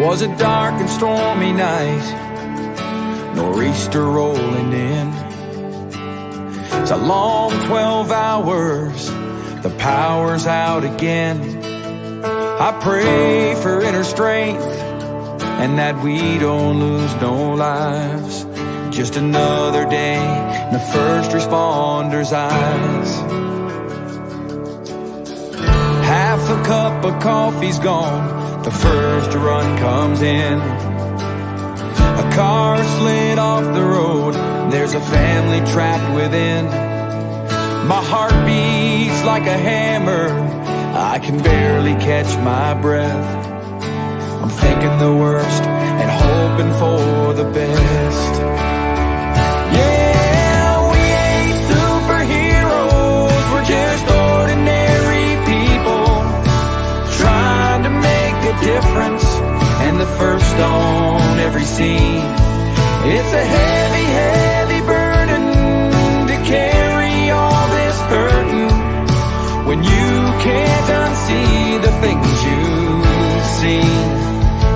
was a dark and stormy night, nor'easter rolling in. It's a long 12 hours, the power's out again. I pray for inner strength and that we don't lose no lives. Just another day in the first responders' eyes. Half a cup of coffee's gone, the first run comes in. A car slid off the road, there's a family trapped within. My heart beats like a hammer, I can barely catch my breath. I'm thinking the worst and hoping for the best. Yeah, we ain't superheroes, we're just ordinary people trying to make a difference, and the first on every scene. It's a heavy, heavy burden to carry all this burden when you can't unsee the things you've seen.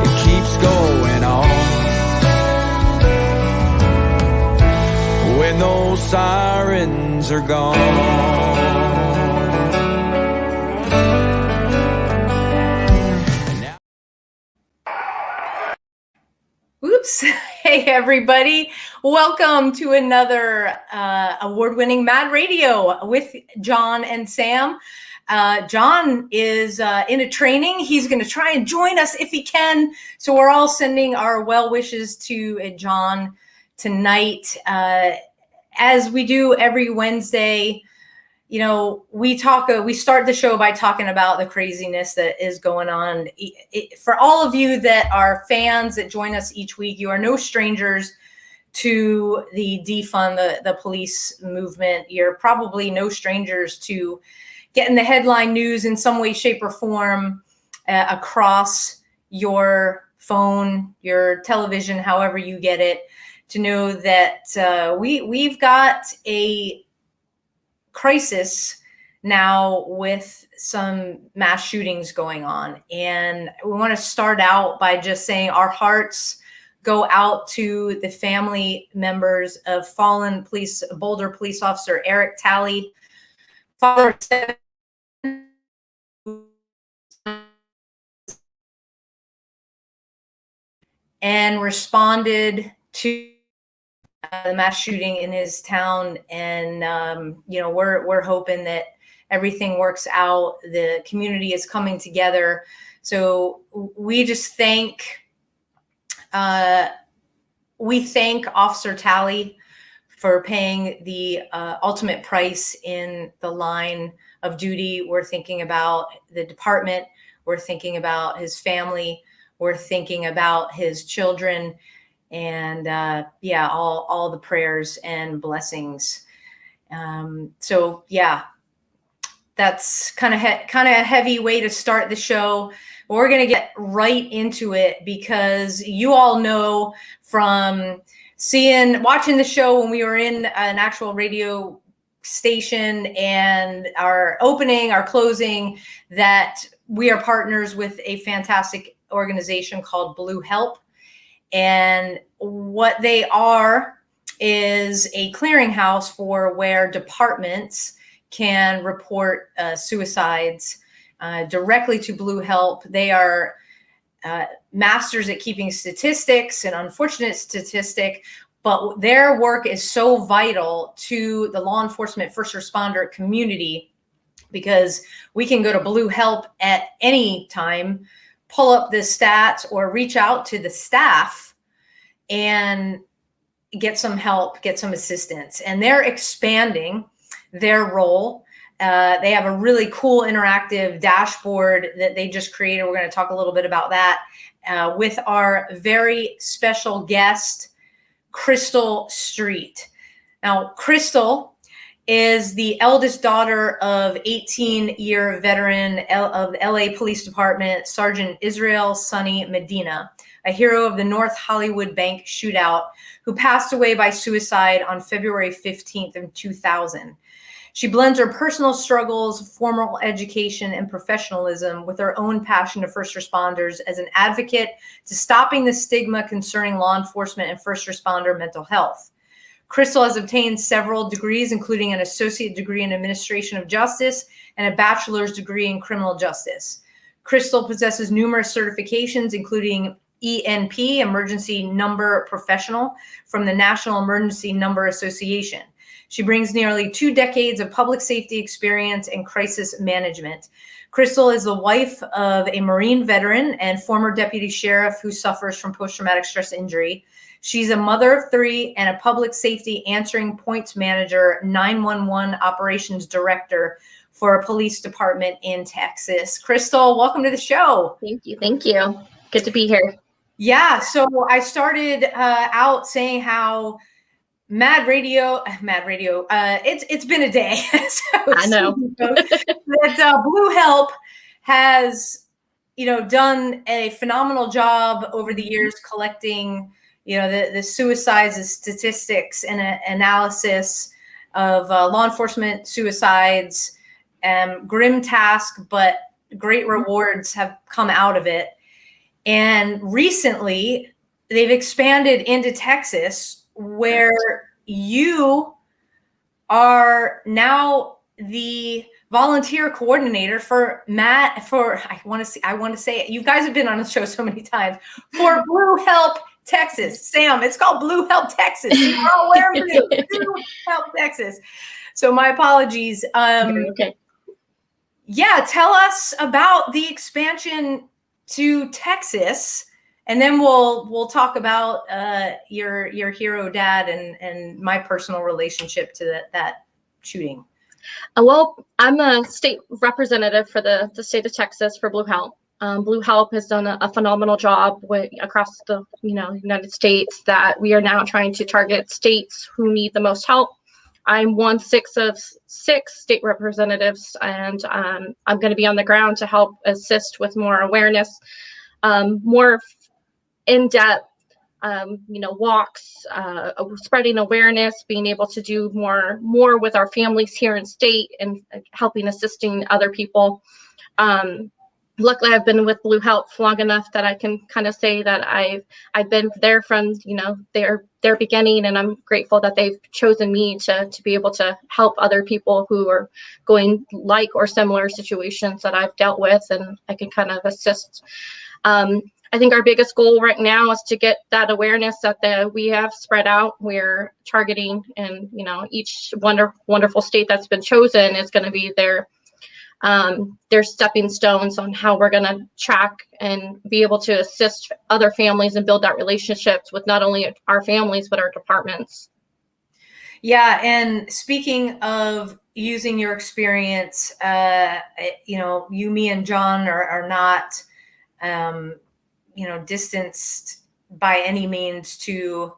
It keeps going on when those sirens are gone. Oops. Hey, everybody. Welcome to another award-winning Mad Radio with John and Sam. John is in a training. He's going to try and join us if he can. So we're all sending our well wishes to John tonight. As we do every Wednesday, you know, we start the show by talking about the craziness that is going on. For all of you that are fans that join us each week, you are no strangers to the defund the police movement. You're probably no strangers to getting the headline news in some way, shape, or form across your phone, your television, however you get it, to know that we've got a crisis now with some mass shootings going on. And we want to start out by just saying our hearts go out to the family members of fallen Boulder police officer Eric Talley, father of 7 and responded to the mass shooting in his town. And you know, we're hoping that everything works out. The community is coming together. So we just thank Officer Talley for paying the ultimate price in the line of duty. We're thinking about the department. We're thinking about his family. We're thinking about his children. And yeah, all the prayers and blessings. So yeah, that's kind of a heavy way to start the show. We're going to get right into it because you all know from watching the show when we were in an actual radio station and our opening, our closing, that we are partners with a fantastic organization called Blue H.E.L.P. And what they are is a clearinghouse for where departments can report suicides directly to Blue H.E.L.P. They are masters at keeping statistics, an unfortunate statistic, but their work is so vital to the law enforcement first responder community because we can go to Blue H.E.L.P. at any time, pull up the stats or reach out to the staff and get some help, get some assistance. And they're expanding their role. They have a really cool interactive dashboard that they just created. We're going to talk a little bit about that with our very special guest, Crystal Street. Now, Crystal is the eldest daughter of 18-year veteran of the LA Police Department, Sergeant Israel Sonny Medina, a hero of the North Hollywood Bank shootout, who passed away by suicide on February 15th of 2000. She blends her personal struggles, formal education, and professionalism with her own passion to first responders as an advocate to stopping the stigma concerning law enforcement and first responder mental health. Crystal has obtained several degrees, including an associate degree in administration of justice and a bachelor's degree in criminal justice. Crystal possesses numerous certifications, including ENP, Emergency Number Professional, from the National Emergency Number Association. She brings nearly 2 decades of public safety experience and crisis management. Crystal is the wife of a Marine veteran and former deputy sheriff who suffers from post-traumatic stress injury. She's a mother of 3 and a public safety answering points manager, 911 operations director for a police department in Texas. Crystal, welcome to the show. Thank you. Thank you. Good to be here. Yeah. So I started out saying how Mad Radio, it's been a day. So, I know. that Blue H.E.L.P has, done a phenomenal job over the years collecting, the suicides statistics and analysis of law enforcement suicides. Grim task, but great rewards have come out of it. And recently, they've expanded into Texas, where you are now the volunteer coordinator for I want to say it. You guys have been on the show so many times for Blue H.E.L.P. Texas. Sam, it's called Blue H.E.L.P. Texas. You're all wearing blue. Blue H.E.L.P. Texas. So my apologies. Okay. Yeah, tell us about the expansion to Texas, and then we'll talk about your hero dad and my personal relationship to that shooting. Well, I'm a state representative for the state of Texas for Blue H.E.L.P. Blue H.E.L.P has done a phenomenal job across the United States, that we are now trying to target states who need the most help. I'm 1/6 of 6 state representatives, and I'm going to be on the ground to help assist with more awareness, more in-depth, walks, spreading awareness, being able to do more with our families here in state, and assisting other people. Luckily, I've been with Blue H.E.L.P. long enough that I can kind of say that I've been there from their beginning, and I'm grateful that they've chosen me to be able to help other people who are going like or similar situations that I've dealt with, and I can kind of assist. I think our biggest goal right now is to get that awareness that we have spread out. We're targeting, and each wonderful state that's been chosen is going to be their stepping stones on how we're going to track and be able to assist other families and build that relationships with not only our families, but our departments. Yeah. And speaking of using your experience, you, me, and John are not, distanced by any means to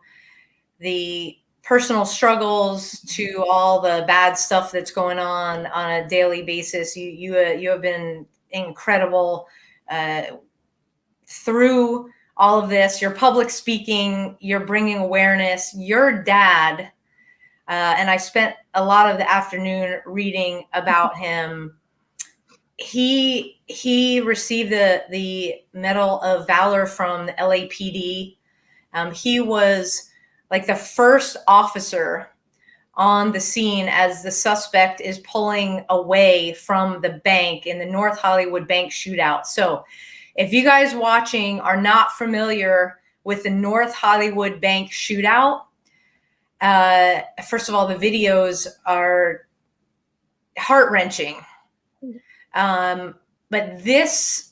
the personal struggles, to all the bad stuff that's going on a daily basis. You have been incredible through all of this. Your public speaking, you're bringing awareness. Your dad, and I spent a lot of the afternoon reading about him. He received the Medal of Valor from the LAPD. He was like the first officer on the scene as the suspect is pulling away from the bank in the North Hollywood bank shootout. So if you guys watching are not familiar with the North Hollywood bank shootout, first of all, the videos are heart-wrenching. But this,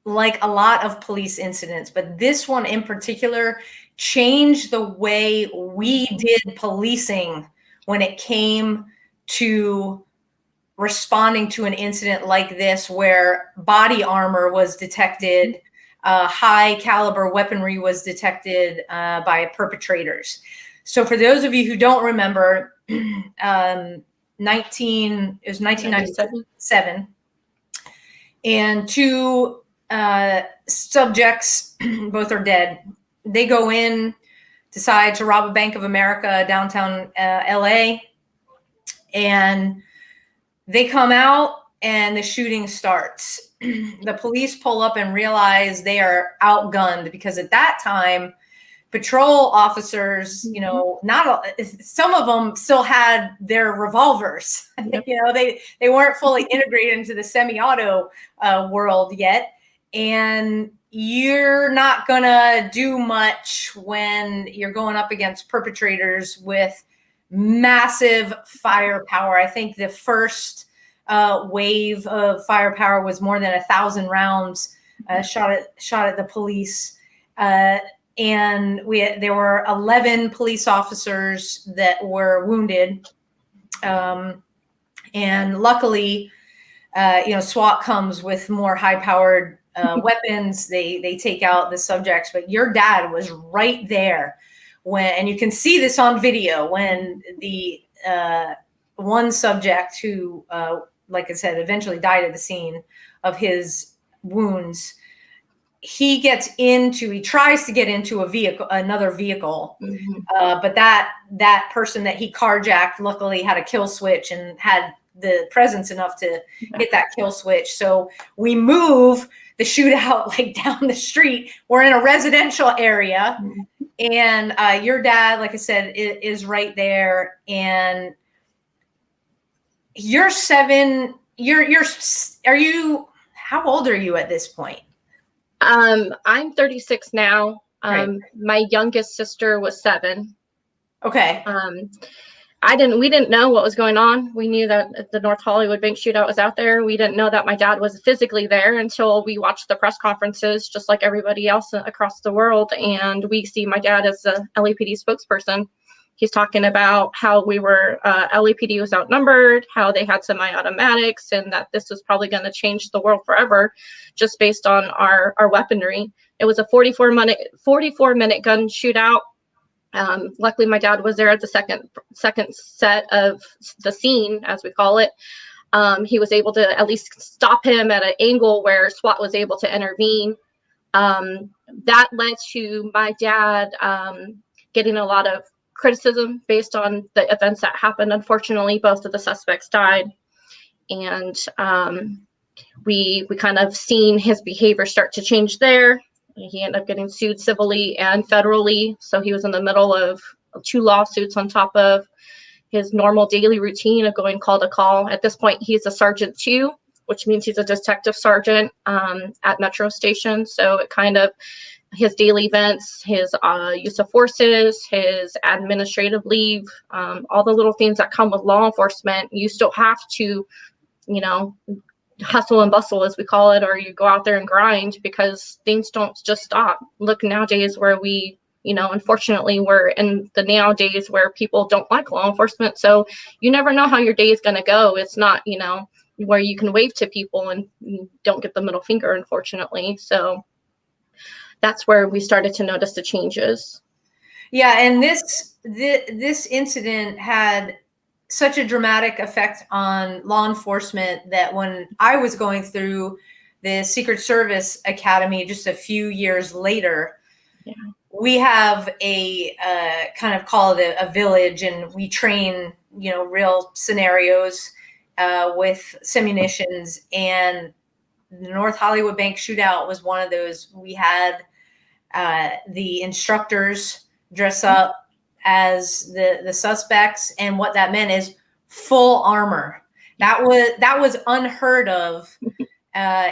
like a lot of police incidents, but this one in particular changed the way we did policing when it came to responding to an incident like this, where body armor was detected, high caliber weaponry was detected by perpetrators. So for those of you who don't remember, it was 1997, and 2 subjects, both are dead. They go in, decide to rob a Bank of America downtown LA, and They come out and the shooting starts. The police pull up and realize they are outgunned, because at that time, patrol officers, you know, not some of them still had their revolvers. Yep. You know, they weren't fully integrated into the semi-auto world yet, and you're not gonna do much when you're going up against perpetrators with massive firepower. I think the first wave of firepower was more than 1,000 rounds shot at the police. And there were 11 police officers that were wounded. And luckily, you know, SWAT comes with more high-powered weapons. They take out the subjects, but your dad was right there when, and you can see this on video, when the one subject who, like I said, eventually died at the scene of his wounds, he tries to get into another vehicle. But that person that he carjacked luckily had a kill switch and had the presence enough to hit that kill switch. So we move the shootout like down the street. We're in a residential area, and your dad, like I said, is right there. And you're 7. How old are you at this point? I'm 36 now. Right. My youngest sister was 7. Okay. We didn't know what was going on. We knew that the North Hollywood bank shootout was out there. We didn't know that my dad was physically there until we watched the press conferences, just like everybody else across the world. And we see my dad as the LAPD spokesperson. He's talking about how LAPD was outnumbered, how they had semi-automatics, and that this was probably going to change the world forever, just based on our weaponry. It was a 44-minute gun shootout. Luckily, my dad was there at the second set of the scene, as we call it. He was able to at least stop him at an angle where SWAT was able to intervene. That led to my dad getting a lot of criticism based on the events that happened. Unfortunately, both of the suspects died, and we kind of seen his behavior start to change there. He ended up getting sued civilly and federally, so he was in the middle of 2 lawsuits on top of his normal daily routine of going call to call. At this point, he's a sergeant 2, which means he's a detective sergeant at Metro Station. So it kind of, his daily events, his use of forces, his administrative leave, all the little things that come with law enforcement, you still have to, you know, hustle and bustle, as we call it, or you go out there and grind, because things don't just stop. Look nowadays where we, you know, unfortunately we're in the nowadays where people don't like law enforcement. So you never know how your day is going to go. It's not, you know, where you can wave to people and you don't get the middle finger, unfortunately. So that's where we started to notice the changes. Yeah, and this incident had such a dramatic effect on law enforcement that when I was going through the Secret Service Academy just a few years later, we have a kind of call it a village, and we train, you know, real scenarios with simunitions, and the North Hollywood bank shootout was one of those. We had the instructors dress up as the suspects, and what that meant is full armor. That was unheard of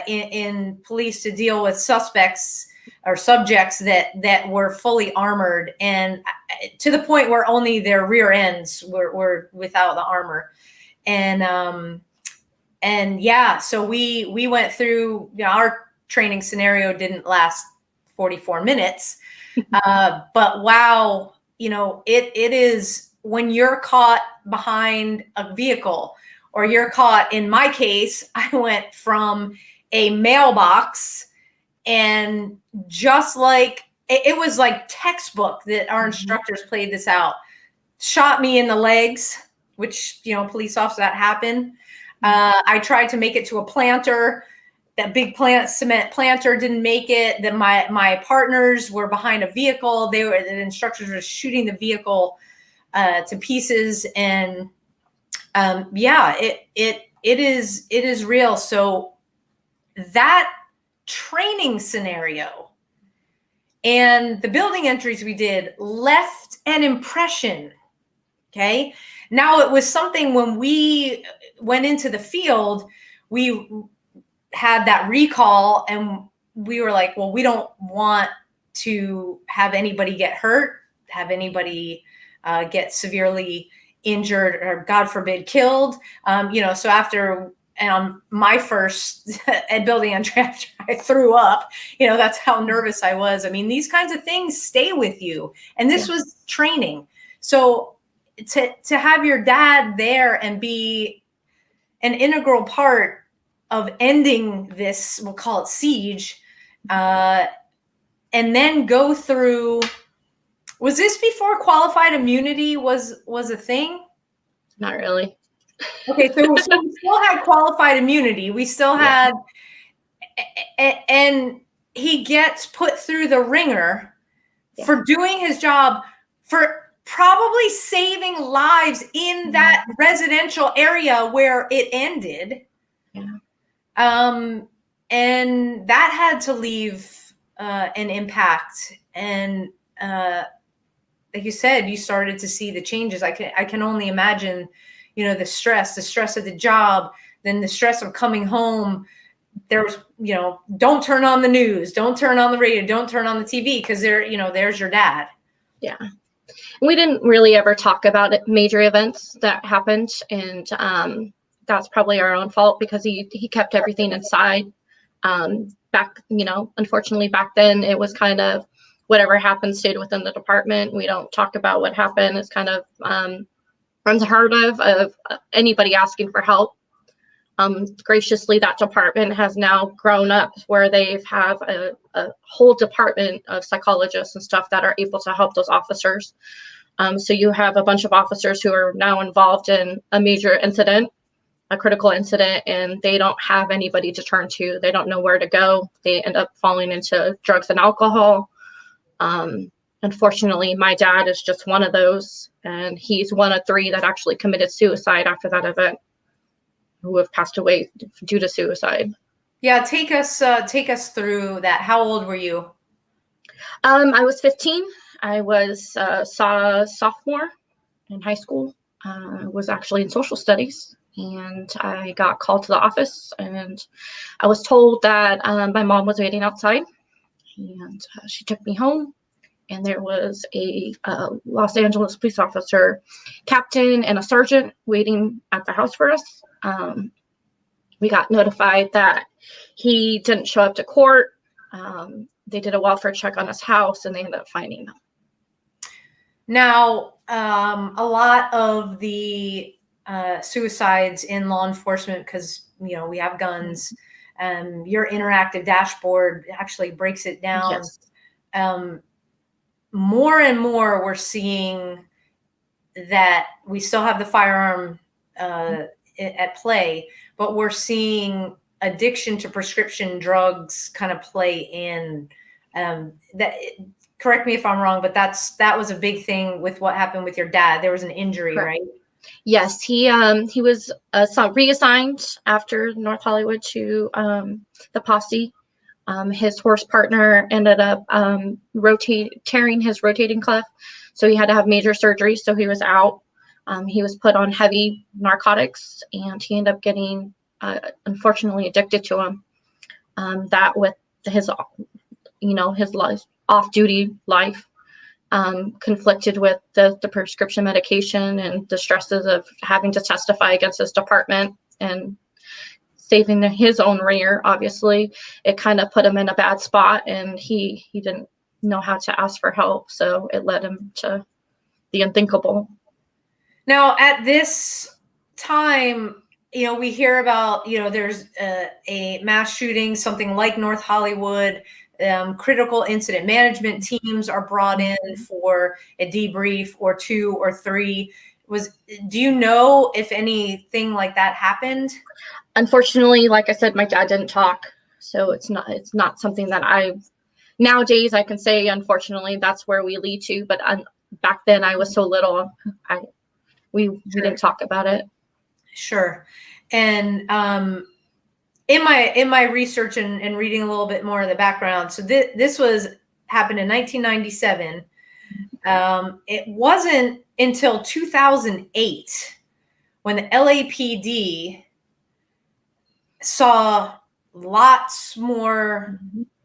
in police, to deal with suspects or subjects that were fully armored, and to the point where only their rear ends were without the armor. And yeah, so we went through, you know, our training scenario didn't last 44 minutes, but wow, you know, it is when you're caught behind a vehicle, or you're caught, in my case, I went from a mailbox, and just like, it was like textbook that our instructors played this out, shot me in the legs, which, you know, police officer, that happened. I tried to make it to a planter. That big cement planter didn't make it. Then my partners were behind a vehicle. The instructors were shooting the vehicle to pieces. And yeah, it it is real. So that training scenario and the building entries we did left an impression. Okay. Now it was something when we went into the field, we had that recall and we were like, well, we don't want to have anybody get hurt, have anybody get severely injured or God forbid killed. So after my first building entry, after I threw up, that's how nervous I was. I mean, these kinds of things stay with you. And this was training. So to have your dad there and be an integral part of ending this, we'll call it siege, and then go through, was this before qualified immunity was a thing? Not really. Okay, so we still had qualified immunity. We still had, and he gets put through the ringer for doing his job, for probably saving lives in that residential area where it ended. And that had to leave an impact. And like you said, you started to see the changes. I can only imagine, the stress of the job, then the stress of coming home. There was, don't turn on the news, don't turn on the radio, don't turn on the TV, because there's your dad. Yeah. We didn't really ever talk about major events that happened, and that's probably our own fault, because he kept everything inside. Unfortunately back then it was kind of whatever happened stayed within the department. We don't talk about what happened. It's kind of unheard of anybody asking for help. Graciously, that department has now grown up where they have a whole department of psychologists and stuff that are able to help those officers. So you have a bunch of officers who are now involved in a major incident, a critical incident, and they don't have anybody to turn to. They don't know where to go. They end up falling into drugs and alcohol. Unfortunately, my dad is just one of those, and he's one of 3 that actually committed suicide after that event, who have passed away due to suicide. Yeah, take us through that. How old were you? I was 15. I was sophomore in high school. I was actually in social studies, and I got called to the office, and I was told that my mom was waiting outside, and she took me home. And there was a Los Angeles police officer, captain, and a sergeant waiting at the house for us. We got notified that he didn't show up to court. They did a welfare check on his house, and they ended up finding him. Now, a lot of the suicides in law enforcement, because we have guns, your interactive dashboard actually breaks it down. Yes. More and more, we're seeing that we still have the firearm at play, but we're seeing addiction to prescription drugs kind of play in. That, correct me if I'm wrong, but that was a big thing with what happened with your dad. There was an injury, correct, right? Yes, he was reassigned after North Hollywood to the posse. His horse partner ended up tearing his rotating cuff, so he had to have major surgery. So he was out. He was put on heavy narcotics, and he ended up getting, unfortunately, addicted to them. That with his, his life, off-duty life, conflicted with the prescription medication and the stresses of having to testify against his department and saving his own rear. Obviously, it kind of put him in a bad spot, and he didn't know how to ask for help, so it led him to the unthinkable. Now, at this time, we hear about, there's a mass shooting, something like North Hollywood. Critical incident management teams are brought in for a debrief or 2 or 3. Do you know if anything like that happened? Unfortunately, like I said, my dad didn't talk, so it's not something that nowadays I can say, unfortunately, that's where we lead to. But back then I was so little, we didn't talk about it. Sure. And in my research and reading a little bit more of the background, so this was happened in 1997. It wasn't until 2008 when the LAPD saw lots more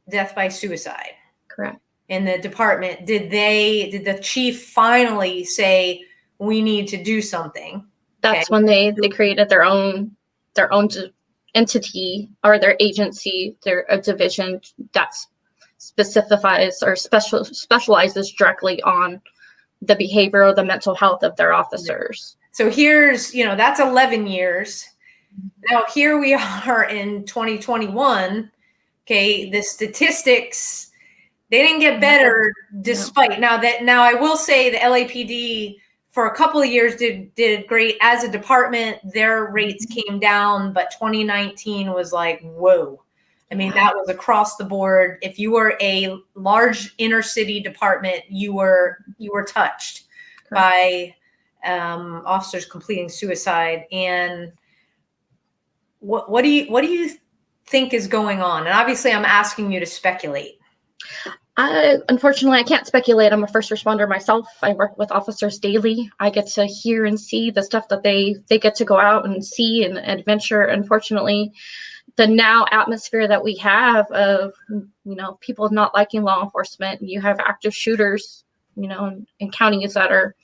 death by suicide. Correct. In the department. Did the chief finally say we need to do something? That's when they created their own entity or their agency, their division that specifies or specializes directly on the behavior or the mental health of their officers. So here's, that's 11 years. Now here we are in 2021. Okay, the statistics, they didn't get better despite now I will say the LAPD for a couple of years did great as a department. Their rates came down, but 2019 was like, whoa. I mean, that was across the board. If you were a large inner city department, you were touched by officers completing suicide. And what do you think is going on? And obviously I'm asking you to speculate. Unfortunately, I can't speculate. I'm a first responder myself. I work with officers daily. I get to hear and see the stuff that they get to go out and see and adventure. Unfortunately, the now atmosphere that we have of, people not liking law enforcement, you have active shooters, in counties that are,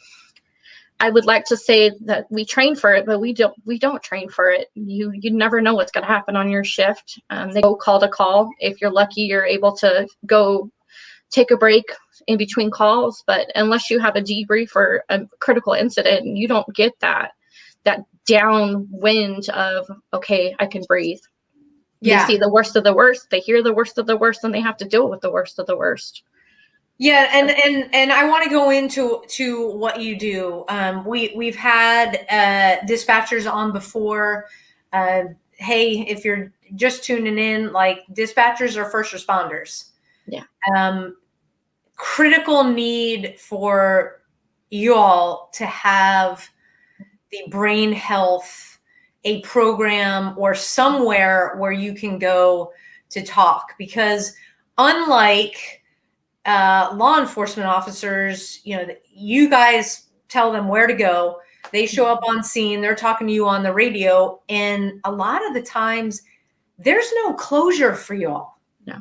I would like to say that we train for it, but we don't train for it. You never know what's going to happen on your shift. They go call to call. If you're lucky, you're able to go take a break in between calls, but unless you have a debrief or a critical incident, you don't get that downwind of, okay, I can breathe. They see the worst of the worst, they hear the worst of the worst, and they have to deal with the worst of the worst. Yeah, and I want to go into what you do. We've had dispatchers on before. Hey, if you're just tuning in, like, dispatchers are first responders. Yeah. Critical need for you all to have the brain health, a program or somewhere where you can go to talk, because unlike law enforcement officers, you guys tell them where to go. They show up on scene, they're talking to you on the radio, and a lot of the times there's no closure for y'all. No.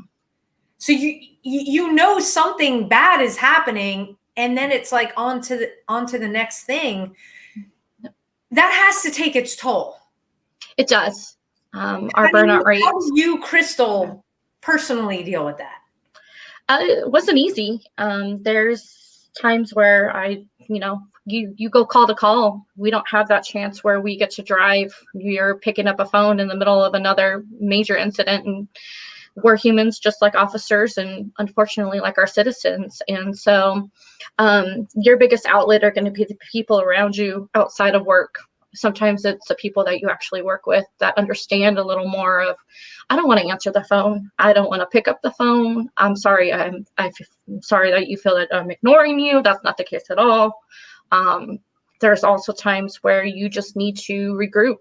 So you something bad is happening, and then it's like on to the next thing. That has to take its toll. It does. Our burnout rate. How do you, Crystal, personally deal with that? It wasn't easy. There's times where you go call to call. We don't have that chance where we get to drive. You're picking up a phone in the middle of another major incident, and we're humans just like officers, and unfortunately like our citizens. And so your biggest outlet are going to be the people around you outside of work. Sometimes it's the people that you actually work with that understand a little more of, I don't want to answer the phone. I don't want to pick up the phone. I'm sorry. I'm sorry that you feel that I'm ignoring you. That's not the case at all. There's also times where you just need to regroup.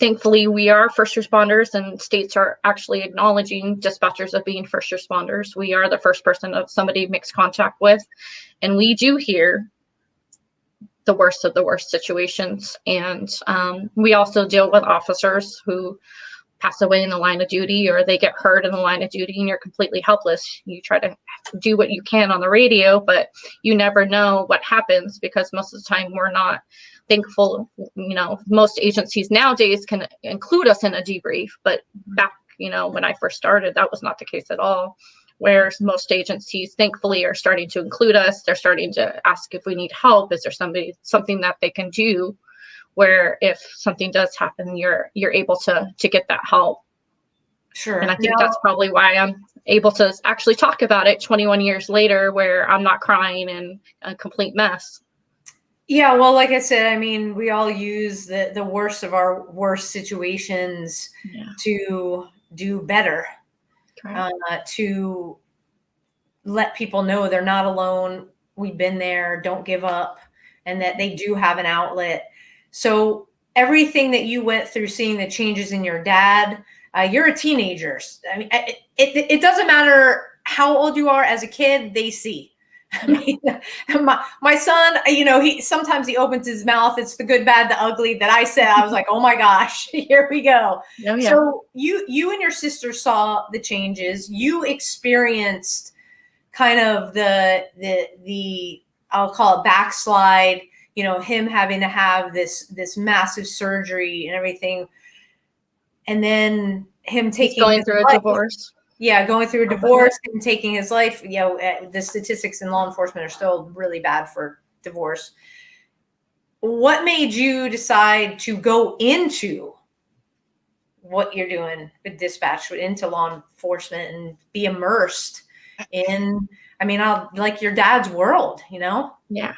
Thankfully, we are first responders, and states are actually acknowledging dispatchers of being first responders. We are the first person that somebody makes contact with, and we do hear the worst of the worst situations. And we also deal with officers who pass away in the line of duty, or they get hurt in the line of duty, and you're completely helpless. You try to do what you can on the radio, but you never know what happens, because most of the time we're not thankful. Most agencies nowadays can include us in a debrief, but back, when I first started, that was not the case at all. Whereas most agencies, thankfully, are starting to include us. They're starting to ask if we need help. Is there something that they can do, where if something does happen, you're able to get that help. Sure. And I think that's probably why I'm able to actually talk about it 21 years later, where I'm not crying and a complete mess. Yeah, well, like I said, I mean, we all use the worst of our worst situations to do better, to let people know they're not alone. We've been there. Don't give up, and that they do have an outlet. So everything that you went through, seeing the changes in your dad. You're a teenager. I mean, it doesn't matter how old you are as a kid, they see. I mean, my son, you know, sometimes he opens his mouth. It's the good, bad, the ugly that I said. I was like, oh my gosh, here we go. Oh, yeah. So you and your sister saw the changes. You experienced kind of the I'll call it backslide, you know, him having to have this massive surgery and everything. And then him taking going through a divorce. Yeah, going through a divorce and taking his life. You know, the statistics in law enforcement are still really bad for divorce. What made you decide to go into what you're doing with dispatch, into law enforcement, and be immersed in, I mean, like your dad's world, you know? Yeah.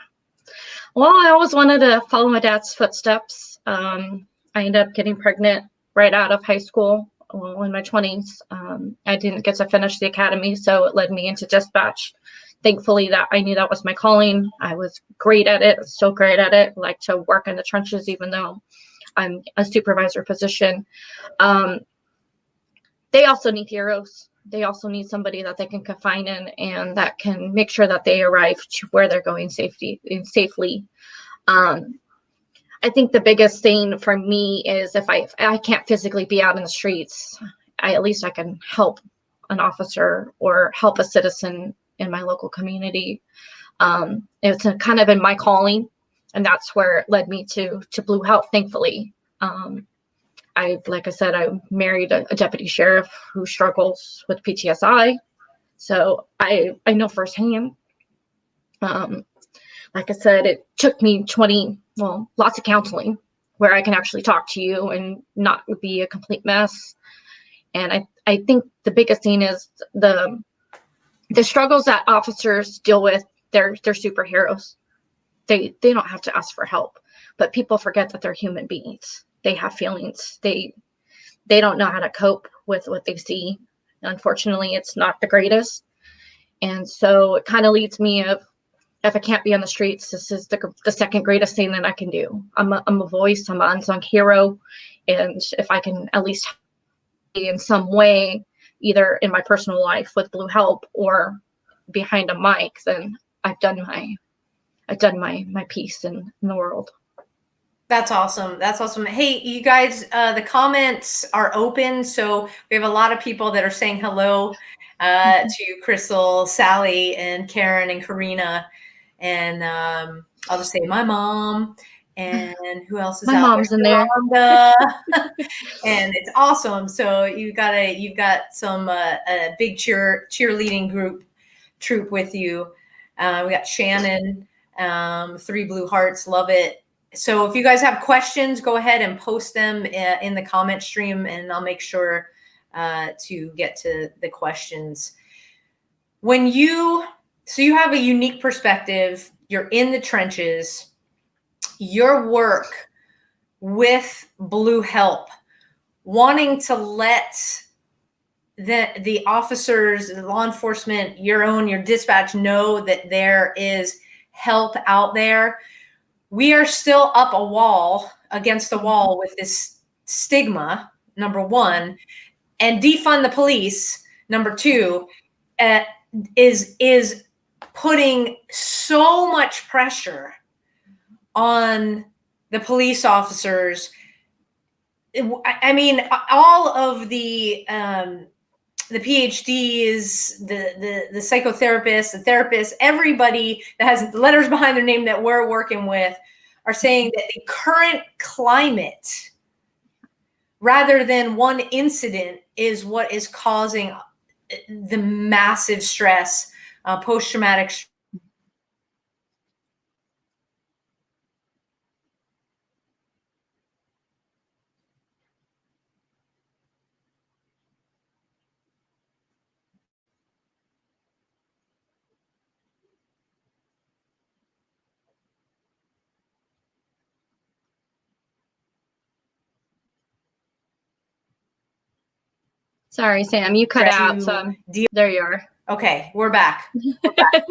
Well, I always wanted to follow my dad's footsteps. I ended up getting pregnant right out of high school in my 20s. I didn't get to finish the academy, so it led me into dispatch. Thankfully, that I knew that was my calling. I was great at it, still great at it. I like to work in the trenches, even though I'm a supervisor position. They also need heroes. They also need somebody that they can confide in and that can make sure that they arrive to where they're going safely. I think the biggest thing for me is if I can't physically be out in the streets, at least I can help an officer or help a citizen in my local community. It's kind of in my calling, and that's where it led me to Blue H.E.L.P, thankfully. Like I said, I married a deputy sheriff who struggles with PTSI. So I know firsthand. Like I said, it took me lots of counseling where I can actually talk to you and not be a complete mess. And I think the biggest thing is the struggles that officers deal with. They're superheroes. They don't have to ask for help, but people forget that they're human beings. They have feelings. They don't know how to cope with what they see. Unfortunately, it's not the greatest. And so it kind of leads me of, if I can't be on the streets, this is the second greatest thing that I can do. I'm a voice, I'm an unsung hero. And if I can at least be in some way, either in my personal life with Blue H.E.L.P or behind a mic, then I've done my piece in the world. That's awesome. That's awesome. Hey, you guys, the comments are open. So we have a lot of people that are saying hello to Crystal, Sally, and Karen, and Karina. And I'll just say my mom, and who else is my out mom's there? in there. And it's awesome. So you've got some a big cheerleading troop with you. We got Shannon, 3 blue hearts, love it. So if you guys have questions, go ahead and post them in the comment stream, and I'll make sure to get to the questions. So you have a unique perspective. You're in the trenches. Your work with Blue H.E.L.P, wanting to let the officers, the law enforcement, your dispatch know that there is help out there. We are still up against a wall with this stigma, number one, and defund the police, number two, is putting so much pressure on the police officers. I mean, all of the PhDs, the psychotherapists, the therapists, everybody that has letters behind their name that we're working with are saying that the current climate, rather than one incident, is what is causing the massive stress, post-traumatic stress. Sorry, Sam, you cut out. So there you are. Okay, we're back. We're back.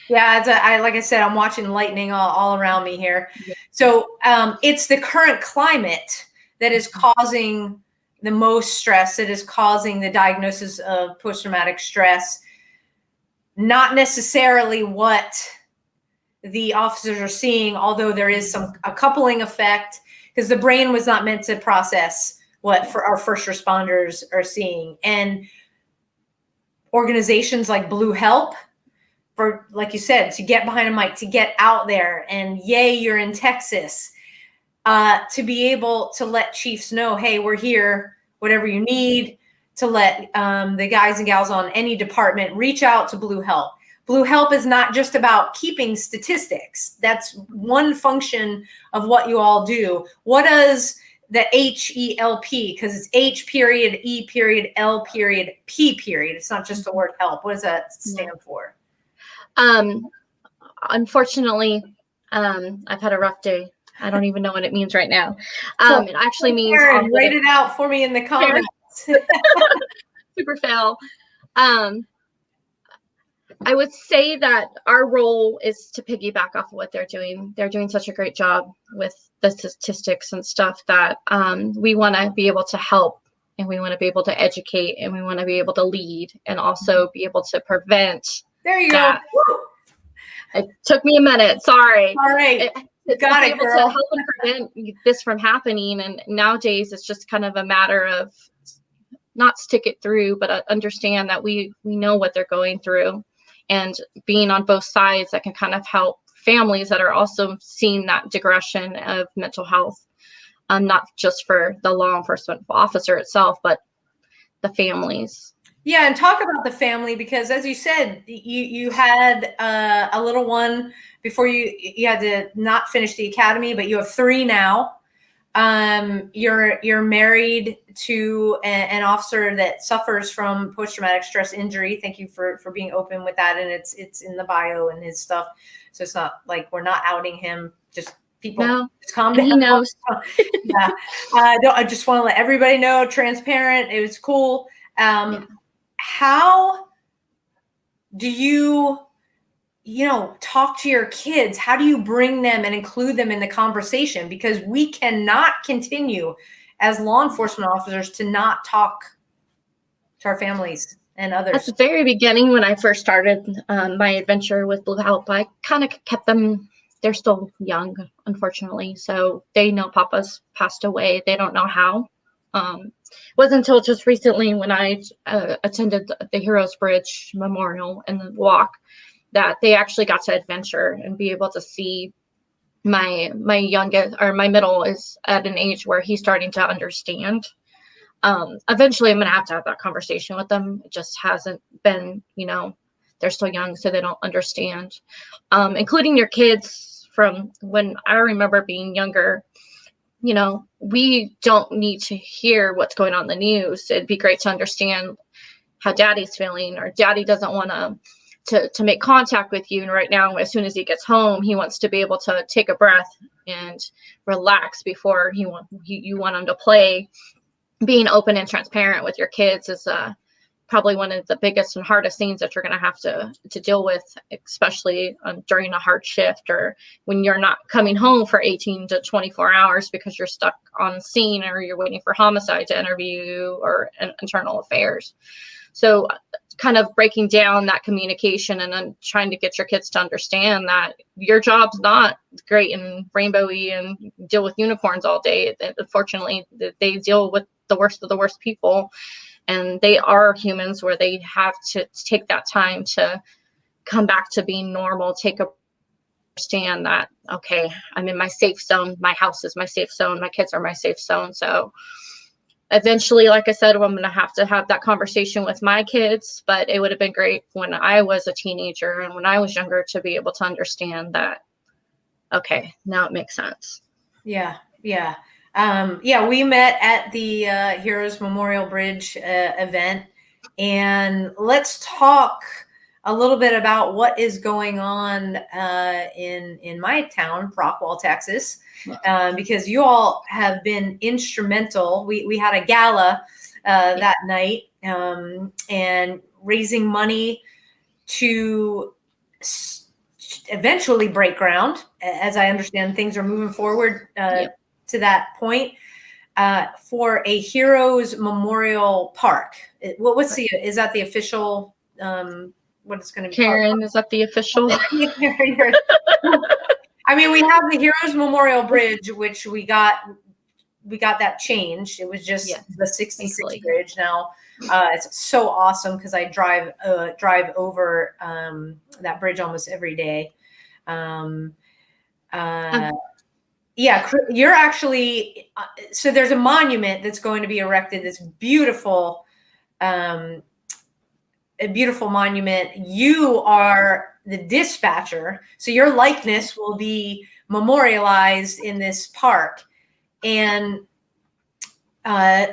Yeah, like I said, I'm watching lightning all around me here. So it's the current climate that is causing the most stress, that is causing the diagnosis of post-traumatic stress, not necessarily what the officers are seeing, although there is a coupling effect, because the brain was not meant to process what for our first responders are seeing. And organizations like Blue H.E.L.P, for, like you said, to get behind a mic, to get out there, and yay, you're in Texas, to be able to let chiefs know, hey, we're here, whatever you need, to let the guys and gals on any department reach out to Blue H.E.L.P. Blue H.E.L.P is not just about keeping statistics. That's one function of what you all do. What does the H.E.L.P, because it's H period, E period, L period, P period. It's not just the word help. What does that stand for? Unfortunately, I've had a rough day. I don't even know what it means right now. It actually means Karen, write it out for me in the comments. Super fail. I would say that our role is to piggyback off of what they're doing. They're doing such a great job with the statistics and stuff that we want to be able to help, and we want to be able to educate, and we want to be able to lead, and also be able to prevent. There you that. go. It took me a minute. Sorry. All right. Got it, girl. To help and prevent this from happening. And nowadays it's just kind of a matter of not stick it through, but understand that we know what they're going through, and being on both sides that can kind of help families that are also seeing that digression of mental health, not just for the law enforcement officer itself, but the families. Yeah, and talk about the family, because as you said, you had a little one before you had to not finish the academy, but you have 3 now. You're married to an officer that suffers from post-traumatic stress injury. Thank you for being open with that, and it's in the bio and his stuff, so it's not like we're not outing him. Just people, just calm down. He knows. Yeah, I just want to let everybody know, transparent. It was cool. How do you talk to your kids? How do you bring them and include them in the conversation? Because we cannot continue as law enforcement officers to not talk to our families and others. At the very beginning, when I first started my adventure with Blue H.E.L.P, I kind of kept them, they're still young, unfortunately. So they know Papa's passed away. They don't know how. Wasn't until just recently when I attended the Heroes Bridge Memorial and the walk that they actually got to adventure and be able to see my youngest, or my middle, is at an age where he's starting to understand. Eventually I'm going to have that conversation with them. It just hasn't been, they're still young, so they don't understand. Including your kids from when I remember being younger. We don't need to hear what's going on in the news. It'd be great to understand how Daddy's feeling, or Daddy doesn't want to make contact with you. And right now, as soon as he gets home, he wants to be able to take a breath and relax before you want him to play. Being open and transparent with your kids is probably one of the biggest and hardest things that you're going to have to deal with, especially during a hard shift, or when you're not coming home for 18 to 24 hours because you're stuck on scene, or you're waiting for homicide to interview, or internal affairs. So kind of breaking down that communication, and then trying to get your kids to understand that your job's not great and rainbowy and deal with unicorns all day. Unfortunately, they deal with the worst of the worst people. And they are humans, where they have to take that time to come back to being normal, understand that, okay, I'm in my safe zone. My house is my safe zone. My kids are my safe zone. So eventually, like I said, I'm going to have that conversation with my kids, but it would have been great when I was a teenager and when I was younger to be able to understand that, okay, now it makes sense. Yeah. Yeah. We met at the Heroes Memorial Bridge event, and let's talk a little bit about what is going on in my town, Rockwall, Texas, because you all have been instrumental. We had a gala that night, and raising money to eventually break ground. As I understand, things are moving forward to that point for a Heroes Memorial Park. Is that the official, what it's going to be Karen, called? is that the official? I mean, we have the Heroes Memorial Bridge, which we got that changed. It was just the 66 bridge. Now it's so awesome because I drive over that bridge almost every day. You're actually so there's a monument that's going to be erected. This beautiful, a beautiful monument. You are the dispatcher, so your likeness will be memorialized in this park. And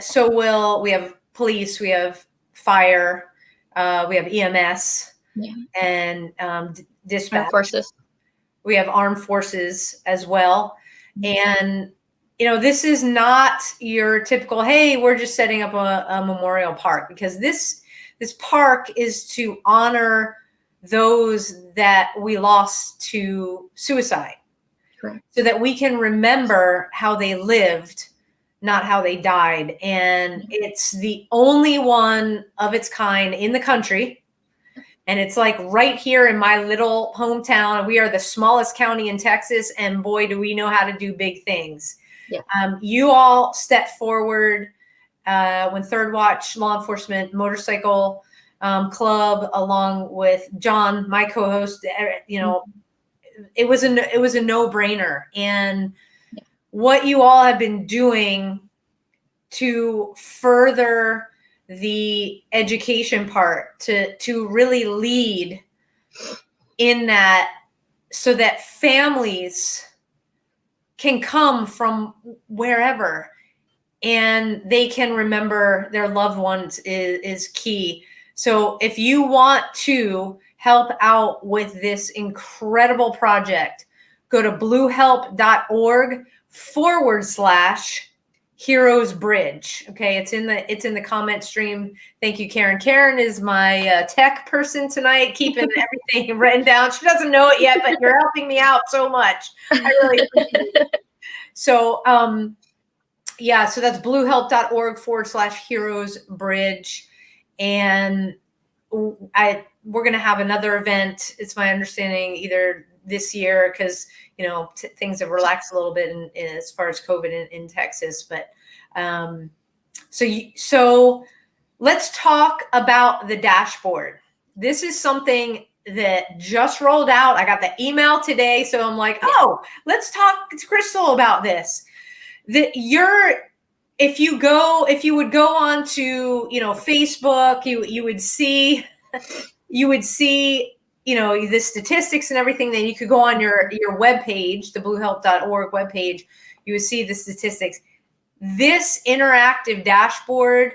so we have police, we have fire, we have EMS, and dispatch. Forces. We have armed forces as well. And, this is not your typical, hey, we're just setting up a memorial park, because this park is to honor those that we lost to suicide. Correct. So that we can remember how they lived, not how they died. And it's the only one of its kind in the country. And it's like right here in my little hometown. We are the smallest county in Texas, and boy, do we know how to do big things. Yeah. You all stepped forward when Third Watch Law Enforcement Motorcycle Club, along with John, my co-host. It was a no-brainer. And what you all have been doing to further the education part, to really lead in that, so that families can come from wherever and they can remember their loved ones is key. So if you want to help out with this incredible project, go to bluehelp.org/Heroes Bridge. Okay, it's in the comment stream. Thank you, Karen. Karen is my tech person tonight, keeping everything written down. She doesn't know it yet, but you're helping me out so much. I really appreciate it. So so that's bluehelp.org/Heroes Bridge. And we're going to have another event. It's my understanding either this year, because things have relaxed a little bit in as far as COVID in Texas. But so let's talk about the dashboard. This is something that just rolled out. I got the email today, so I'm like, oh, let's talk to Crystal about this. If you would go on to Facebook, you would see the statistics and everything. Then you could go on your webpage, the bluehelp.org webpage. You would see the statistics. This interactive dashboard,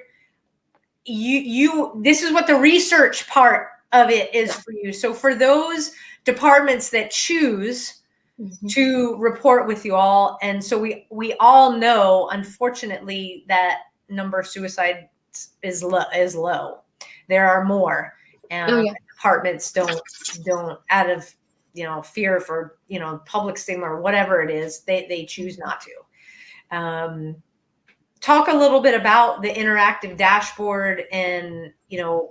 this is what the research part of it is for you. So for those departments that choose to report with you all, and so we all know, unfortunately, that number of suicides is low. There are more. Departments don't out of fear for public stigma or whatever it is, they choose not to. Talk a little bit about the interactive dashboard and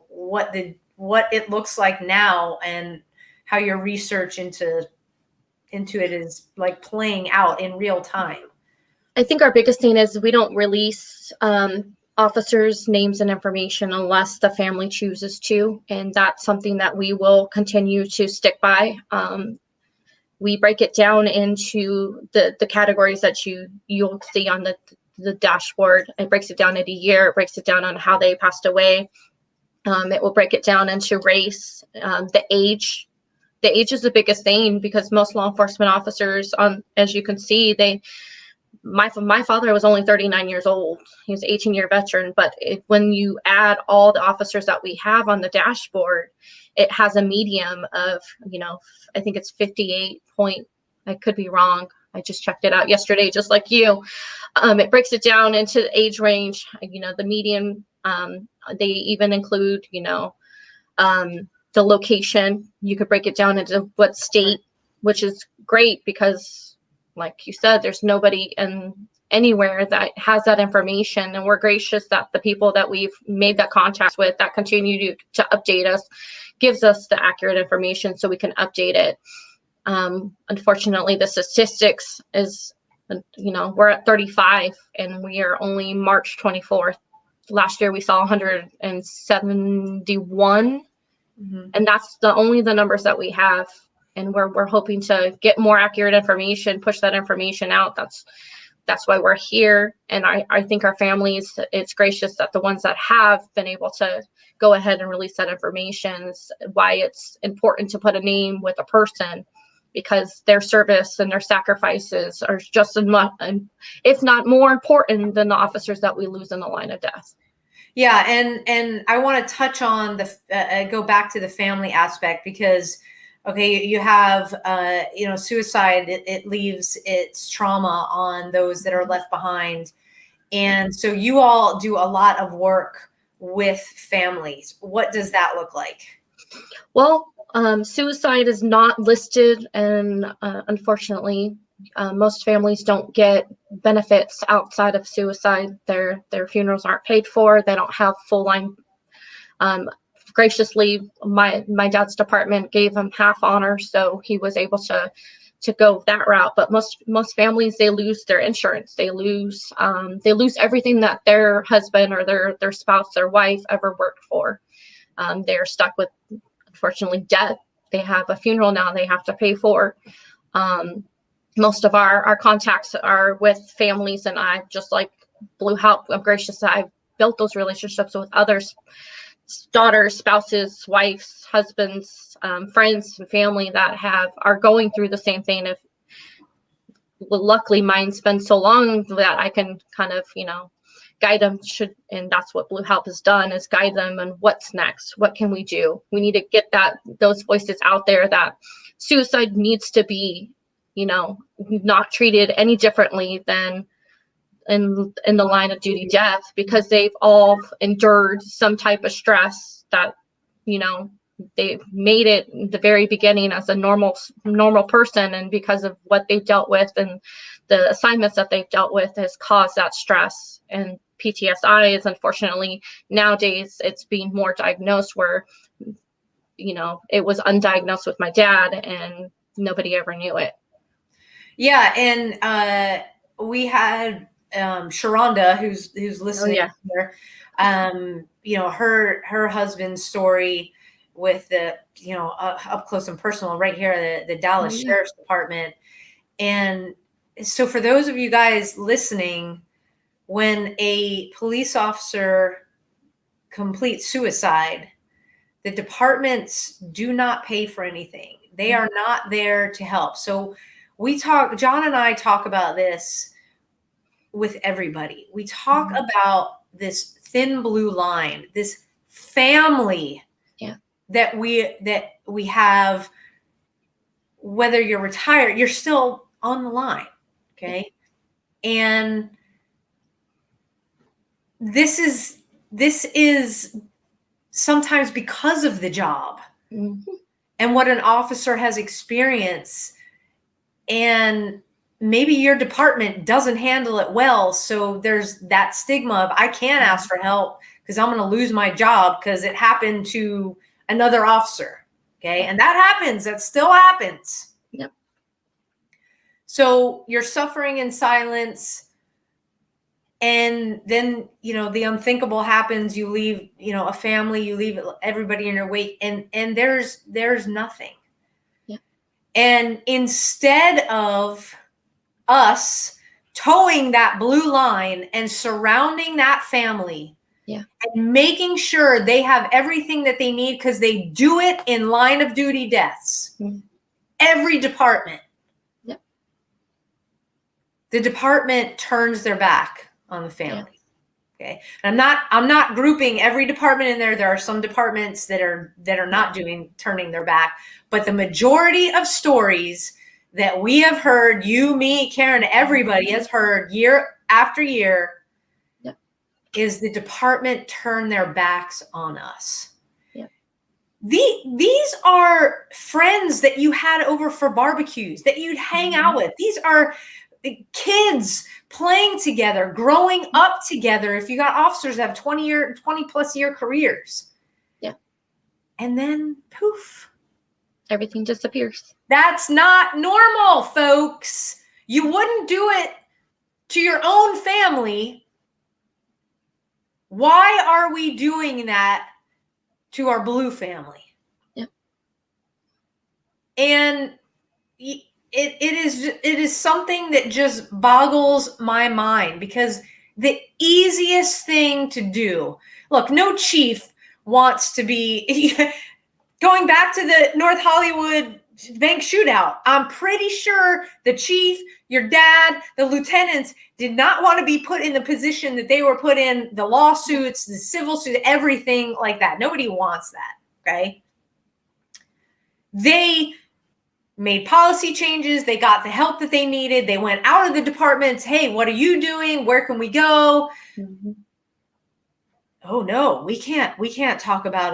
what it looks like now, and how your research into it is like playing out in real time. I think our biggest thing is we don't release officers' names and information unless the family chooses to, and that's something that we will continue to stick by. We break it down into the categories that you'll see on the dashboard. It breaks it down into year. It breaks it down on how they passed away. It will break it down into race, the age. The age is the biggest thing, because most law enforcement officers, as you can see, my father was only 39 years old. He was an 18-year veteran. But when you add all the officers that we have on the dashboard, it has a medium of, I think it's 58 point. I could be wrong. I just checked it out yesterday, just like you. It breaks it down into age range, the median. They even include, the location. You could break it down into what state, which is great because, like you said, there's nobody anywhere that has that information, and we're gracious that the people that we've made that contact with that continue to update us gives us the accurate information so we can update it. Unfortunately, the statistics is, we're at 35 and we are only March 24th. Last year we saw 171, and that's only the numbers that we have. And we're hoping to get more accurate information, push that information out. That's why we're here. And I think our families, it's gracious that the ones that have been able to go ahead and release that information, why it's important to put a name with a person, because their service and their sacrifices are just as much, if not more important than the officers that we lose in the line of death. Yeah. And I want to touch on go back to the family aspect, because okay, you have, suicide, it leaves its trauma on those that are left behind. And so you all do a lot of work with families. What does that look like? Well, suicide is not listed, and unfortunately, most families don't get benefits outside of suicide. Their funerals aren't paid for. They don't have full line. Graciously, my dad's department gave him half honor, so he was able to go that route. But most families, they lose their insurance, they lose everything that their husband or their spouse, their wife ever worked for. They're stuck with, unfortunately, debt. They have a funeral now they have to pay for. Most of our contacts are with families, and I, just like Blue H.E.L.P, I'm gracious that I've built those relationships with others. Daughters, spouses, wives, husbands, friends, and family that are going through the same thing. Luckily, mine's been so long that I can kind of, guide them. And that's what Blue H.E.L.P has done, is guide them on what's next. What can we do? We need to get those voices out there that suicide needs to be, not treated any differently than in the line of duty death, because they've all endured some type of stress that, they've made it in the very beginning as a normal person, and because of what they've dealt with and the assignments that they've dealt with has caused that stress. And PTSD is, unfortunately, nowadays it's being more diagnosed, where it was undiagnosed with my dad and nobody ever knew it. Yeah. And we had Sharonda, who's listening here, her husband's story with the, up close and personal right here, the Dallas Sheriff's Department. And so for those of you guys listening, when a police officer completes suicide, the departments do not pay for anything. They are not there to help. So John and I talk about this with everybody. We talk about this thin blue line, this family that we have. Whether you're retired, you're still on the line. Okay. And this is sometimes because of the job and what an officer has experienced. And maybe your department doesn't handle it well. So there's that stigma of, I can't ask for help because I'm going to lose my job because it happened to another officer. Okay. And that happens. That still happens. Yep. So you're suffering in silence. And then, the unthinkable happens. You leave, a family, you leave everybody in your wake, and there's nothing. Yeah. And instead of us towing that blue line and surrounding that family and making sure they have everything that they need, because they do it in line of duty deaths, every department, the department turns their back on the family. Okay. And I'm not grouping every department in there. There are some departments that are not turning their back, but the majority of stories that we have heard, you, me, Karen, everybody has heard year after year, is the department turn their backs on us. These are friends that you had over for barbecues, that you'd hang out with. These are kids playing together, growing up together. If you got officers that have 20 plus year careers. Yeah. And then poof. Everything disappears. That's not normal, folks. You wouldn't do it to your own family. Why are we doing that to our blue family? Yep. And it is something that just boggles my mind, because the easiest thing to do, look, no chief wants to be going back to the North Hollywood bank shootout. I'm pretty sure the chief, your dad, the lieutenants did not want to be put in the position that they were put in, the lawsuits, the civil suits, everything like that. Nobody wants that, okay? They made policy changes. They got the help that they needed. They went out of the departments. Hey, what are you doing? Where can we go? Mm-hmm. Oh no, we can't talk about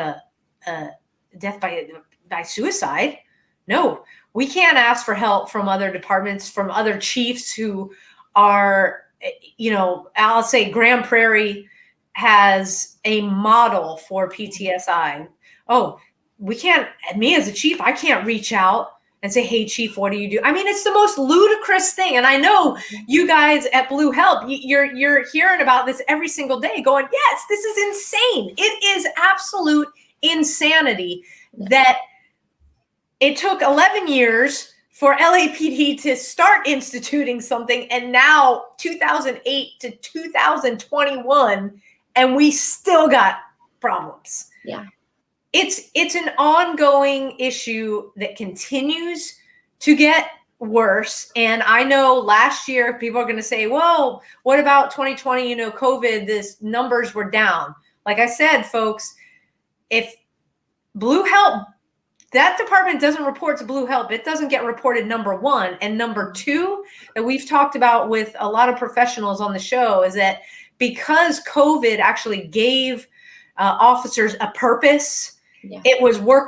a death by suicide. No, we can't ask for help from other departments, from other chiefs who are, I'll say Grand Prairie has a model for PTSI. Oh, we can't, me as a chief, I can't reach out and say, hey, chief, what do you do? I mean, it's the most ludicrous thing. And I know you guys at Blue H.E.L.P, you're hearing about this every single day going, yes, this is insane. It is absolute insanity that it took 11 years for LAPD to start instituting something, and now 2008 to 2021, and we still got problems. Yeah. It's an ongoing issue that continues to get worse. And I know last year people are going to say, well, what about 2020? COVID, this numbers were down. Like I said, folks, if Blue H.E.L.P, that department doesn't report to Blue H.E.L.P, it doesn't get reported, number one. And number two, that we've talked about with a lot of professionals on the show, is that because COVID actually gave officers a purpose, it was work.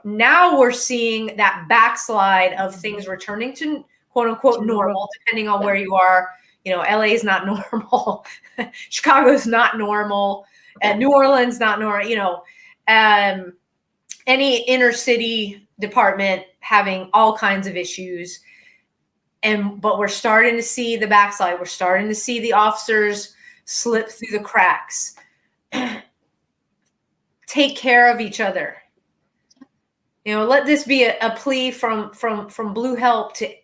Now we're seeing that backslide of things returning to quote unquote normal, depending on where you are. LA is not normal. Chicago's not normal. And New Orleans, not normal. Any inner city department having all kinds of issues. But we're starting to see the backslide. We're starting to see the officers slip through the cracks. Take care of each other. Let this be a plea from Blue H.E.L.P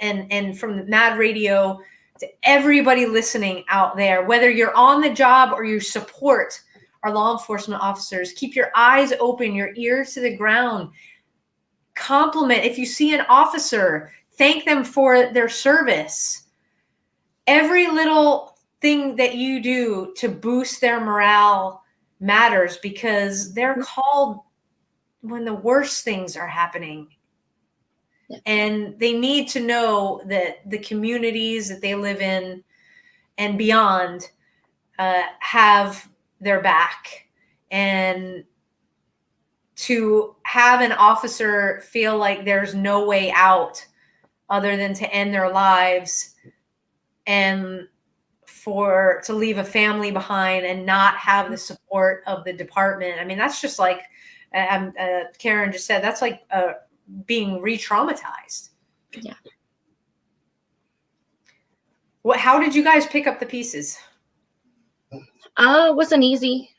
and from Mad Radio to everybody listening out there, whether you're on the job or you support our law enforcement officers. Keep your eyes open, your ears to the ground. Compliment. If you see an officer, thank them for their service. Every little thing that you do to boost their morale matters, because they're called when the worst things are happening. Yeah. And they need to know that the communities that they live in and beyond have their back. And to have an officer feel like there's no way out other than to end their lives, and to leave a family behind and not have the support of the department. I mean, that's just like Karen just said, that's like being re-traumatized. Yeah. How did you guys pick up the pieces? It wasn't easy.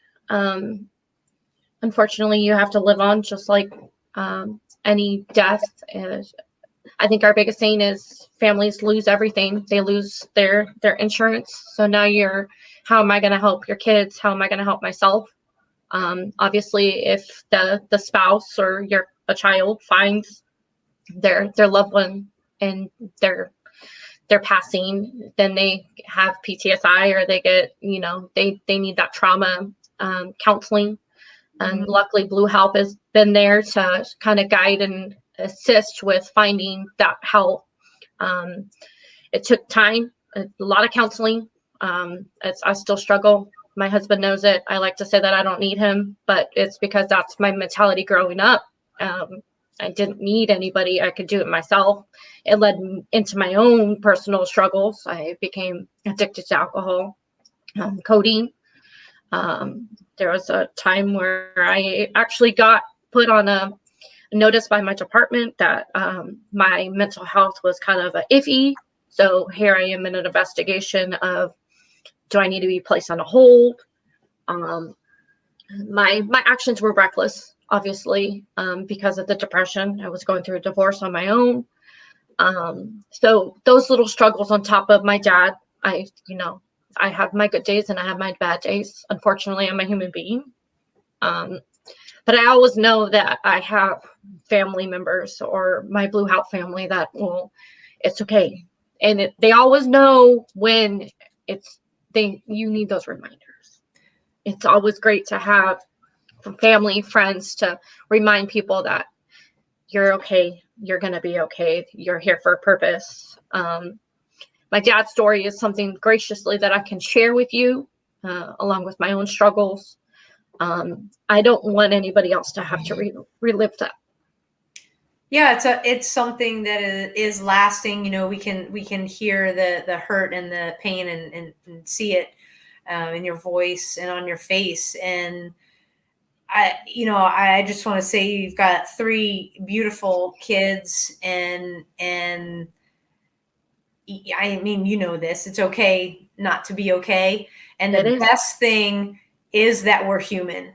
Unfortunately, you have to live on, just like any death. I think our biggest thing is families lose everything. They lose their insurance. So now how am I going to help your kids? How am I going to help myself? Obviously, if the spouse or a child finds their loved one and they're passing, then they have PTSI, or they get, they need that trauma counseling. And luckily, Blue H.E.L.P has been there to kind of guide and assist with finding that help. It took time, a lot of counseling. I still struggle My husband knows it. I like to say that I don't need him, but it's because that's my mentality growing up. I didn't need anybody. I could do it myself. It led into my own personal struggles. I became addicted to alcohol, codeine. There was a time where I actually got put on a notice by my department that my mental health was kind of iffy. So here I am in an investigation of, do I need to be placed on a hold? My actions were reckless, obviously, because of the depression. I was going through a divorce on my own. So those little struggles on top of my dad, I have my good days and I have my bad days. Unfortunately, I'm a human being. But I always know that I have family members or my Blue H.E.L.P family that it's okay. And they always know when you need those reminders. It's always great to have family, friends to remind people that you're okay. You're going to be okay. You're here for a purpose. My dad's story is something graciously that I can share with you, along with my own struggles. I don't want anybody else to have to relive that. Yeah, it's something that is lasting. We can hear the hurt and the pain and see it in your voice and on your face. And I just want to say you've got 3 beautiful kids, and I mean, this, it's okay not to be okay. And the best thing is that we're human.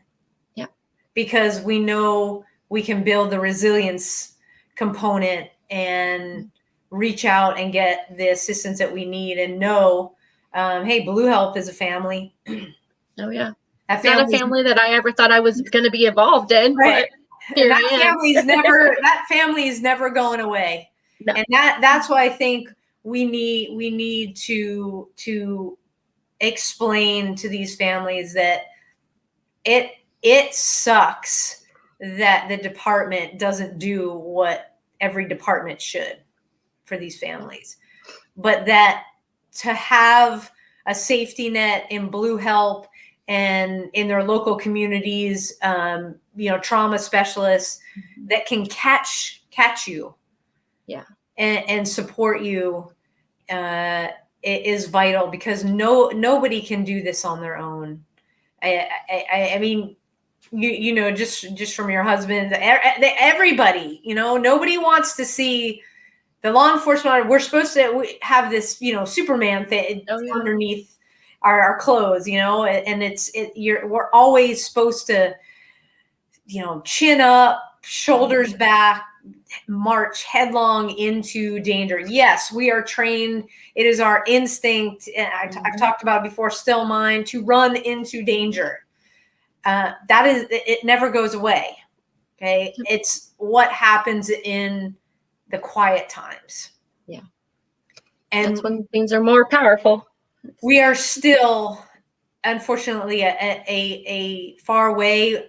Yeah. Because we know we can build the resilience component and reach out and get the assistance that we need, and know, hey, Blue H.E.L.P is a family. Oh yeah. Not a family that I ever thought I was going to be involved in, right. But here that family is never going away. No. And that's why I think we need to explain to these families that it sucks that the department doesn't do what every department should for these families, but that to have a safety net in Blue H.E.L.P and in their local communities, trauma specialists that can catch you, yeah, and support you, it is vital, because nobody can do this on their own. I mean, just from your husband, everybody, nobody wants to see the law enforcement. We're supposed to have this, Superman thing underneath our clothes, and we're always supposed to, chin up, shoulders back, march headlong into danger. Yes, we are trained. It is our instinct. I've talked about it before, still mine, to run into danger. It never goes away. Okay. It's what happens in the quiet times. Yeah. And that's when things are more powerful. We are still, unfortunately, a far away.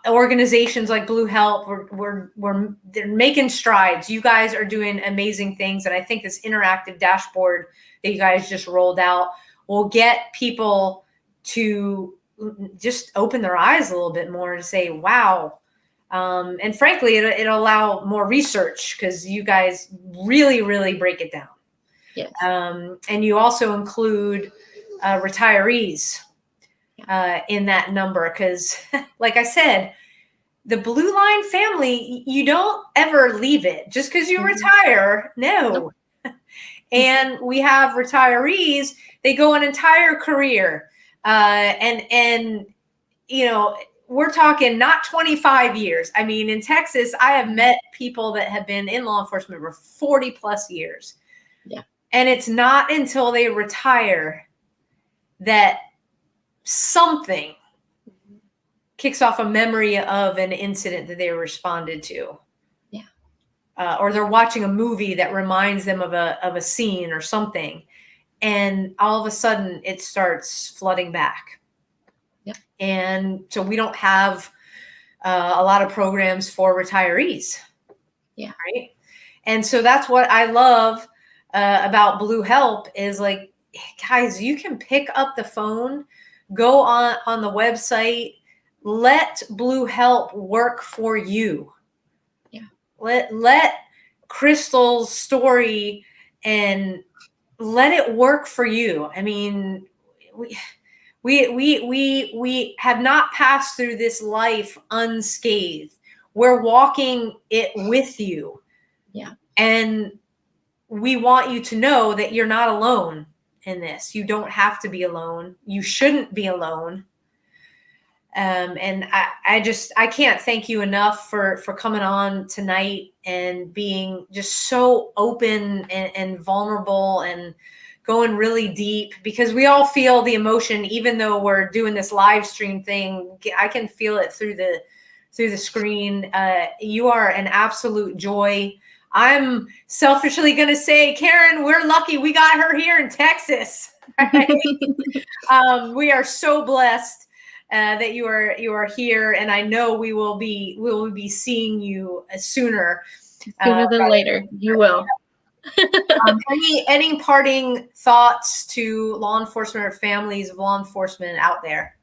Organizations like Blue H.E.L.P, they're making strides. You guys are doing amazing things, and I think this interactive dashboard that you guys just rolled out will get people to just open their eyes a little bit more and say, wow. And frankly, it'll allow more research, because you guys really, really break it down. Yes. And you also include retirees in that number, because like I said, the Blue Line family, you don't ever leave it just because you retire. No. Nope. And we have retirees, they go an entire career. And we're talking not 25 years. I mean, in Texas, I have met people that have been in law enforcement for 40 plus years. Yeah. And it's not until they retire that something kicks off a memory of an incident that they responded to. Yeah. Or they're watching a movie that reminds them of a scene or something. And all of a sudden it starts flooding back. Yeah. And so we don't have a lot of programs for retirees. Yeah. Right. And so that's what I love about Blue H.E.L.P is, like, guys, you can pick up the phone go on the website. Let Blue Help work for you. Yeah. Let Crystal's story and let it work for you. I mean, we have not passed through this life unscathed. We're walking it with you. Yeah. And we want you to know that you're not alone in this. You don't have to be alone. You shouldn't be alone. And I can't thank you enough for coming on tonight and being just so open and vulnerable and going really deep, because we all feel the emotion, even though we're doing this live stream thing. I can feel it through the screen. You are an absolute joy. I'm selfishly going to say, Karen, we're lucky we got her here in Texas. Right? We are so blessed that you are here, and I know we will be seeing you sooner than later. You will. Any parting thoughts to law enforcement or families of law enforcement out there?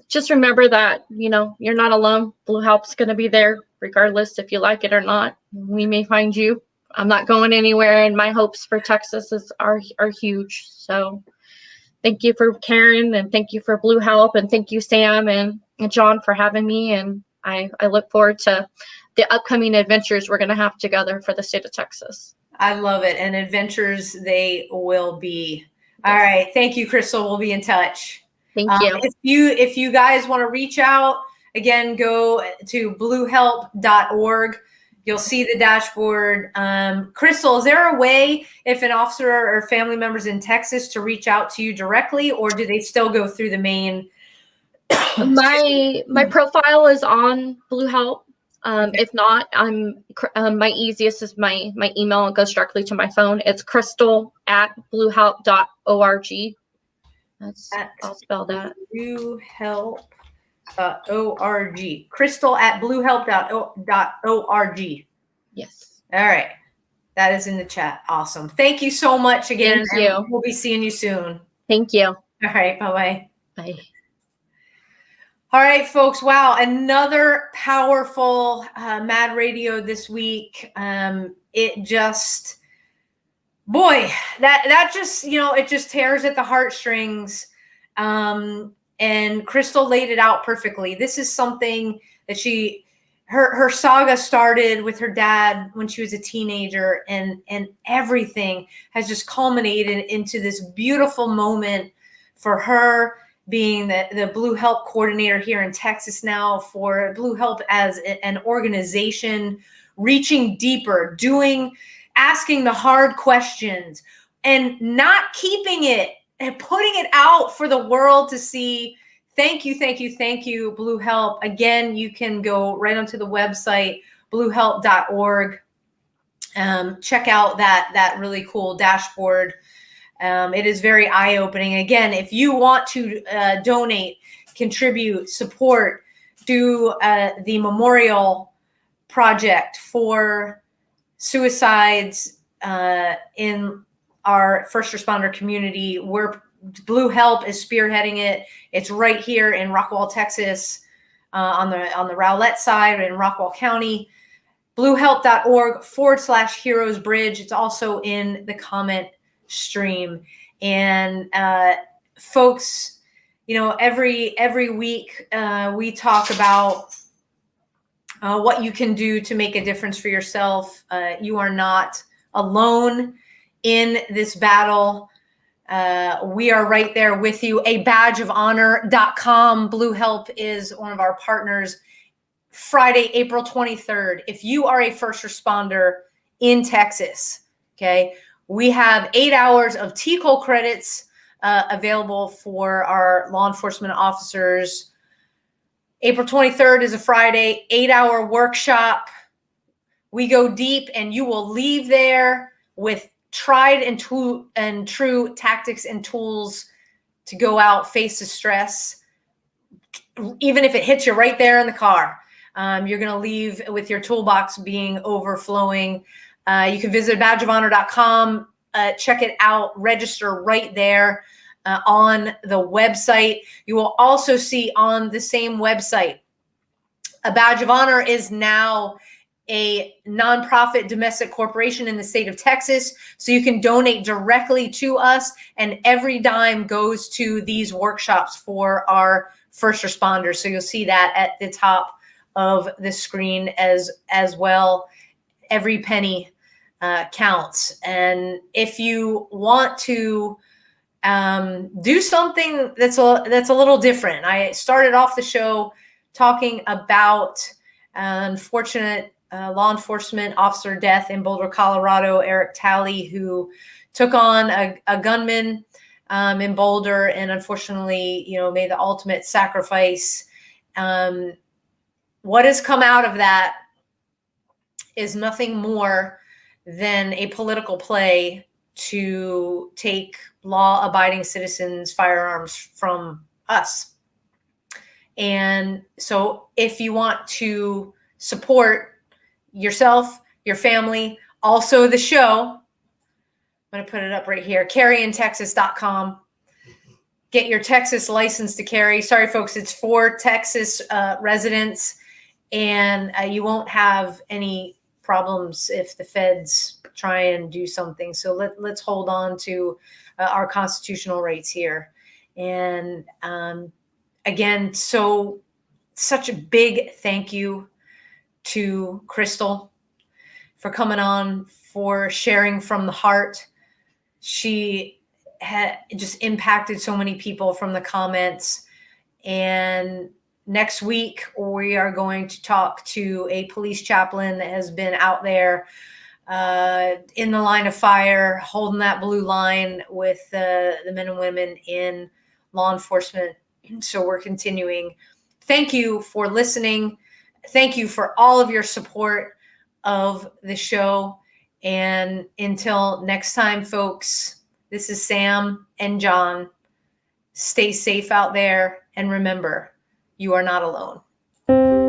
Just remember that, you're not alone. Blue Help's going to be there regardless if you like it or not. We may find you. I'm not going anywhere, and my hopes for Texas are huge. So thank you for Karen, and thank you for Blue Help, and thank you, Sam and John, for having me. And I look forward to the upcoming adventures we're going to have together for the state of Texas. I love it. And adventures they will be. All right. Thank you, Crystal. We'll be in touch. Thank you. If you guys want to reach out, again, go to bluehelp.org. You'll see the dashboard. Crystal, is there a way, if an officer or family member's in Texas, to reach out to you directly, or do they still go through the main? My profile is on Blue Help. If not, my easiest is my email. It goes directly to my phone. It's crystal@bluehelp.org. I'll spell that. bluehelp.org. crystal@bluehelp.org. Yes. All right. That is in the chat. Awesome. Thank you so much again. Thank you. We'll be seeing you soon. Thank you. All right. Bye-bye. Bye. All right, folks. Wow. Another powerful Mad Radio this week. It just, boy, that just, it just tears at the heartstrings. And Crystal laid it out perfectly. This is something that her saga started with her dad when she was a teenager, and everything has just culminated into this beautiful moment for her being the Blue Help coordinator here in Texas now, for Blue Help as an organization, reaching deeper, asking the hard questions, and not keeping it and putting it out for the world to see. Thank you, thank you, thank you, Blue Help. Again, you can go right onto the website, bluehelp.org. Check out that really cool dashboard. It is very eye-opening. Again, if you want to donate, contribute, support, do the memorial project for suicides in our first responder community, Blue Help is spearheading it. It's right here in Rockwall, Texas, on the Rowlett side in Rockwall County. bluehelp.org/Heroes Bridge. It's also in the comment stream. And folks, every week we talk about what you can do to make a difference for yourself. You are not alone in this battle. We are right there with you. A badgeofhonor.com. Blue Help is one of our partners. Friday, April 23rd. If you are a first responder in Texas, okay, we have 8 hours of TCOL credits available for our law enforcement officers. April 23rd is a Friday, 8-hour workshop. We go deep, and you will leave there with tried and true tactics and tools to go out, face the stress. Even if it hits you right there in the car, you're going to leave with your toolbox being overflowing. You can visit badgeofhonor.com, check it out, register right there. on the website. You will also see on the same website, a badge of honor is now a nonprofit domestic corporation in the state of Texas. So you can donate directly to us, and every dime goes to these workshops for our first responders. So you'll see that at the top of the screen as well. Every penny counts. And if you want to do something that's a little different, I started off the show talking about unfortunate law enforcement officer death in Boulder, Colorado, Eric Talley, who took on a gunman in Boulder and unfortunately, made the ultimate sacrifice. What has come out of that is nothing more than a political play to take law-abiding citizens' firearms from us. And so if you want to support yourself, your family, also the show, I'm going to put it up right here, carryintexas.com. Get your Texas license to carry. Sorry, folks, it's for Texas residents, and you won't have any problems if the feds try and do something. So let's hold on to our constitutional rights here. And again, such a big thank you to Crystal for coming on, for sharing from the heart. She had just impacted so many people from the comments. And next week, we are going to talk to a police chaplain that has been out there in the line of fire, holding that blue line with the men and women in law enforcement. So we're continuing. Thank you for listening. Thank you for all of your support of the show. And until next time, folks, this is Sam and John. Stay safe out there. And remember, you are not alone.